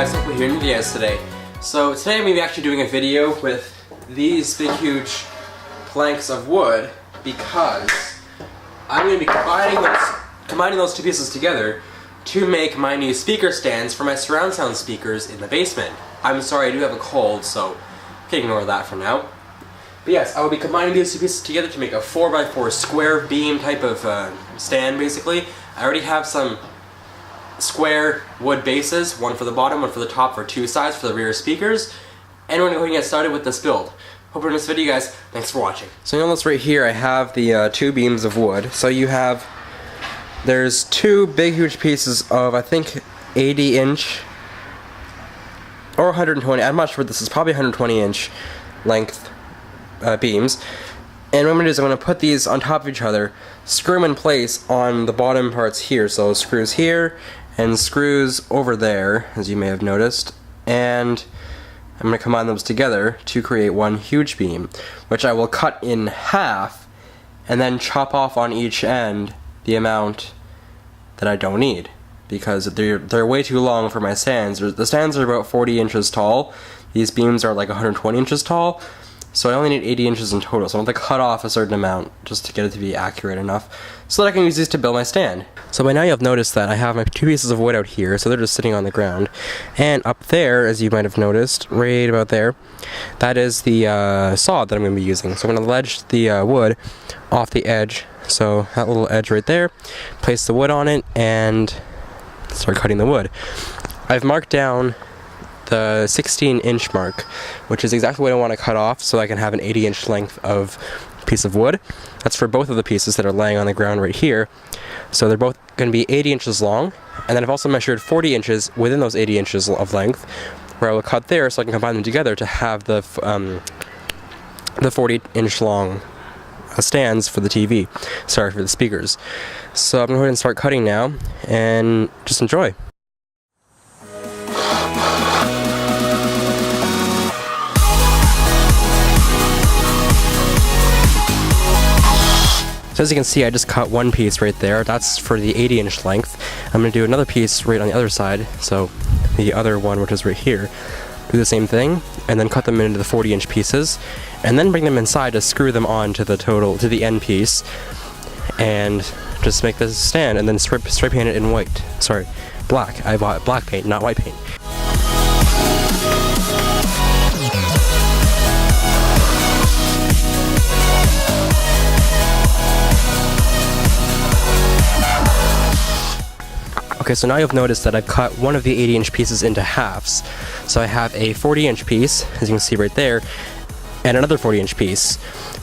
guys, hopefully you're into videos today. So today I'm going to be actually doing a video with these big huge planks of wood because I'm going to be combining those two pieces together to make my new speaker stands for my surround sound speakers in the basement. I'm sorry, I do have a cold, so you can ignore that for now. But yes, I will be combining these two pieces together to make a 4x4 square beam type of stand, basically. I already have some square wood bases, one for the bottom, one for the top, for two sides for the rear speakers. And we're going to go ahead and get started with this build. Hope you're in this video, guys. Thanks for watching. So you'll notice right here I have the two beams of wood. So there's two big huge pieces of, I think, 80 inch or 120, I'm not sure what this is, probably 120 inch length beams. And what I'm going to do is I'm going to put these on top of each other, screw them in place on the bottom parts here. So screws here and screws over there, as you may have noticed. And I'm going to combine those together to create one huge beam, which I will cut in half and then chop off on each end the amount that I don't need, because they're way too long for my stands. The stands are about 40 inches tall. These beams are like 120 inches tall. So I only need 80 inches in total, so I want to cut off a certain amount just to get it to be accurate enough so that I can use these to build my stand. So by now you'll have noticed that I have my two pieces of wood out here, so they're just sitting on the ground. And up there, as you might have noticed, right about there, that is the saw that I'm going to be using. So I'm going to ledge the wood off the edge, so that little edge right there, place the wood on it, and start cutting the wood. I've marked down the 16-inch mark, which is exactly what I want to cut off so I can have an 80-inch length of piece of wood. That's for both of the pieces that are laying on the ground right here. So they're both going to be 80 inches long, and then I've also measured 40 inches within those 80 inches of length, where I will cut there so I can combine them together to have the 40-inch long stands for the TV. Sorry, for the speakers. So I'm going to go ahead and start cutting now, and just enjoy. So as you can see, I just cut one piece right there. That's for the 80-inch length. I'm going to do another piece right on the other side, so the other one, which is right here. Do the same thing, and then cut them into the 40-inch pieces, and then bring them inside to screw them on to the end piece, and just make this stand, and then spray paint it in white. Sorry, black. I bought black paint, not white paint. Okay, so now you've noticed that I've cut one of the 80-inch pieces into halves. So I have a 40-inch piece, as you can see right there, and another 40-inch piece.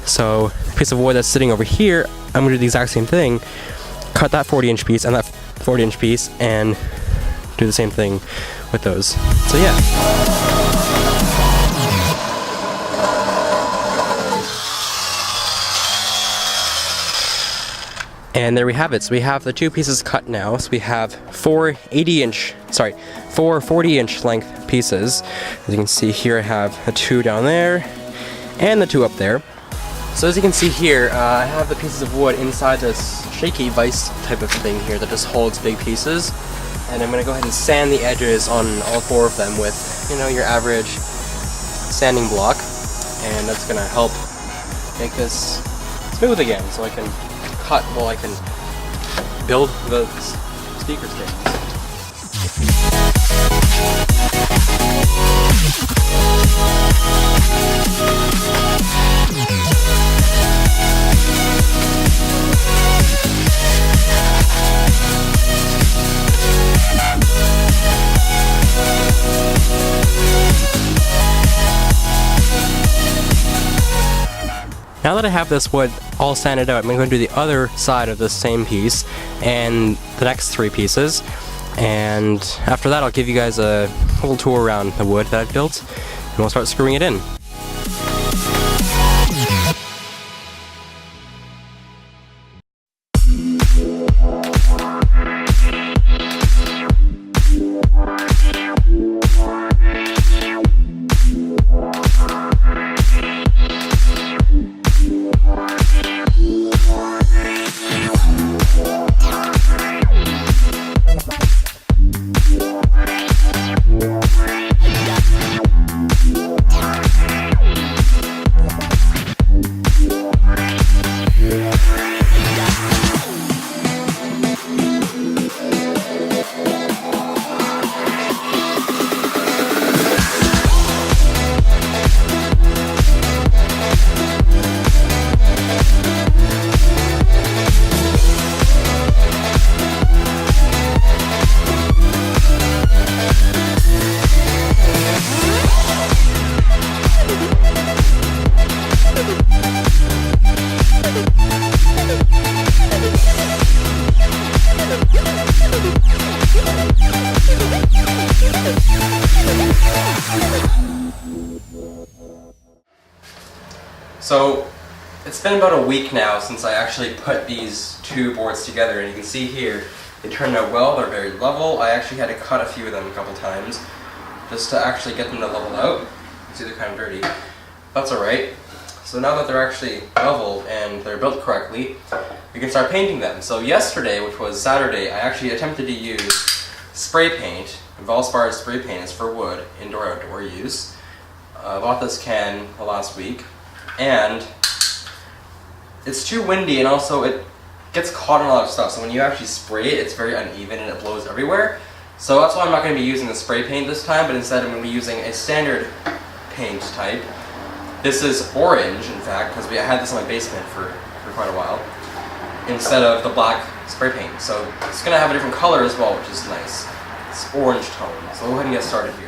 So the piece of wood that's sitting over here, I'm going to do the exact same thing. Cut that 40-inch piece and that 40-inch piece, and do the same thing with those. So yeah. And there we have it. So we have the two pieces cut now. So we have four 40-inch length pieces. As you can see here, I have the two down there and the two up there. So as you can see here, I have the pieces of wood inside this shaky vise type of thing here that just holds big pieces. And I'm going to go ahead and sand the edges on all four of them with, you know, your average sanding block. And that's going to help make this smooth again, so I can cut while I can build the speaker stands. Now that I have this wood all sanded out, I'm going to do the other side of the same piece and the next three pieces. And after that, I'll give you guys a little tour around the wood that I've built, and we'll start screwing it in. It's been about a week now since I actually put these two boards together, and you can see here, they turned out well, they're very level. I actually had to cut a few of them a couple times just to actually get them to level out. You can see they're kind of dirty. That's alright. So now that they're actually leveled and they're built correctly, we can start painting them. So yesterday, which was Saturday, I actually attempted to use spray paint. Valspar spray paint is for wood, indoor-outdoor use. I bought this can last week, and it's too windy, and also it gets caught in a lot of stuff. So when you actually spray it, it's very uneven and it blows everywhere. So that's why I'm not going to be using the spray paint this time, but instead I'm going to be using a standard paint type. This is orange, in fact, because I had this in my basement for quite a while, instead of the black spray paint. So it's going to have a different color as well, which is nice. It's orange tone. So we'll go ahead and get started here.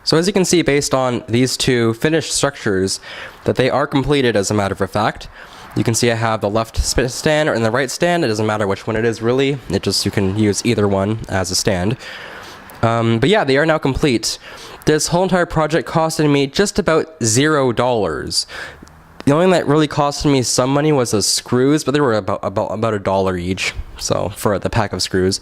So as you can see, based on these two finished structures, that they are completed as a matter of fact. You can see I have the left stand and the right stand. It doesn't matter which one it is really. You can use either one as a stand. But yeah, they are now complete. This whole entire project costed me just about $0. The only thing that really costed me some money was the screws, but they were about $1 each, so for the pack of screws.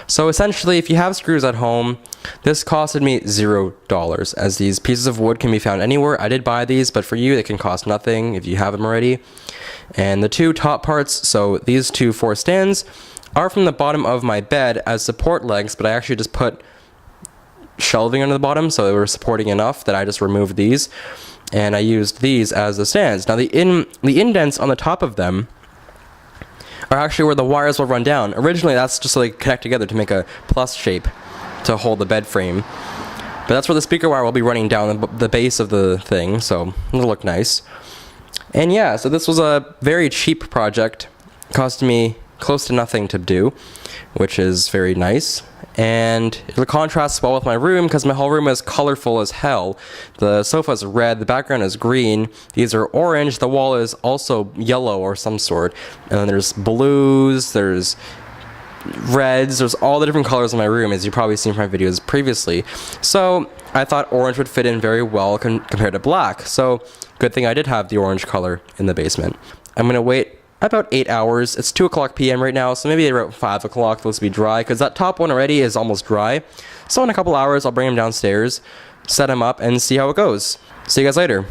So essentially, if you have screws at home, this costed me $0, as these pieces of wood can be found anywhere. I did buy these, but for you, they can cost nothing if you have them already. And the two top parts, so these two 4 stands, are from the bottom of my bed as support legs, but I actually just put shelving under the bottom, so they were supporting enough that I just removed these. And I used these as the stands. Now the indents on the top of them are actually where the wires will run down. Originally that's just like connect together to make a plus shape to hold the bed frame. But that's where the speaker wire will be running down the base of the thing, so it'll look nice. And yeah, so this was a very cheap project. It cost me close to nothing to do, which is very nice. And it contrasts well with my room because my whole room is colorful as hell. The sofa is red, the background is green, these are orange, the wall is also yellow or some sort. And then there's blues, there's reds, there's all the different colors in my room, as you've probably seen from my videos previously. So I thought orange would fit in very well compared to black. So good thing I did have the orange color in the basement. I'm going to wait about 8 hours. It's 2:00 p.m. right now, so maybe around 5 o'clock those will be dry, because that top one already is almost dry. So in a couple hours, I'll bring them downstairs, set them up, and see how it goes. See you guys later.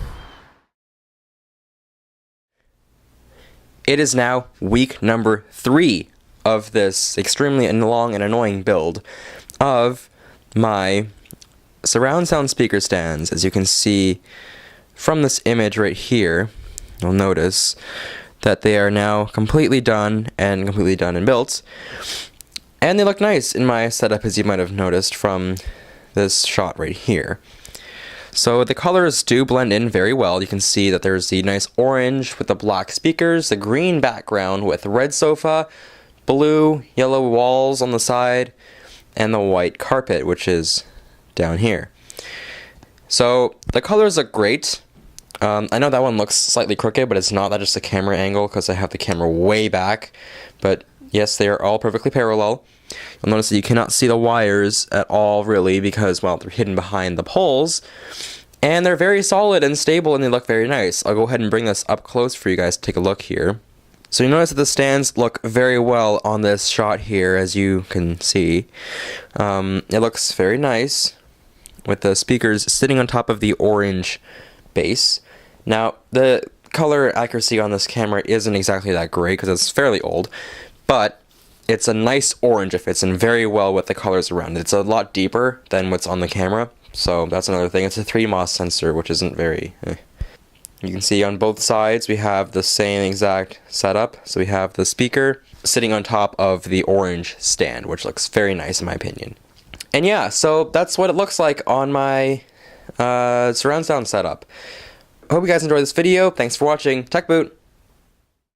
It is now week number 3 of this extremely long and annoying build of my surround sound speaker stands. As you can see from this image right here, you'll notice that they are now completely done and built. And they look nice in my setup, as you might have noticed from this shot right here. So the colors do blend in very well. You can see that there's the nice orange with the black speakers, the green background with red sofa, blue, yellow walls on the side, and the white carpet, which is down here. So the colors look great. I know that one looks slightly crooked, but it's not. That's just a camera angle because I have the camera way back. But yes, they are all perfectly parallel. You'll notice that you cannot see the wires at all, really, because, well, they're hidden behind the poles. And they're very solid and stable, and they look very nice. I'll go ahead and bring this up close for you guys to take a look here. So you notice that the stands look very well on this shot here, as you can see. It looks very nice with the speakers sitting on top of the orange base. Now, the color accuracy on this camera isn't exactly that great because it's fairly old, but it's a nice orange. It fits in very well with the colors around it. It's a lot deeper than what's on the camera, so that's another thing. It's a 3MOS sensor, which isn't very... You can see on both sides we have the same exact setup. So we have the speaker sitting on top of the orange stand, which looks very nice in my opinion. And yeah, so that's what it looks like on my surround sound setup. I hope you guys enjoyed this video. Thanks for watching. Tech Boot!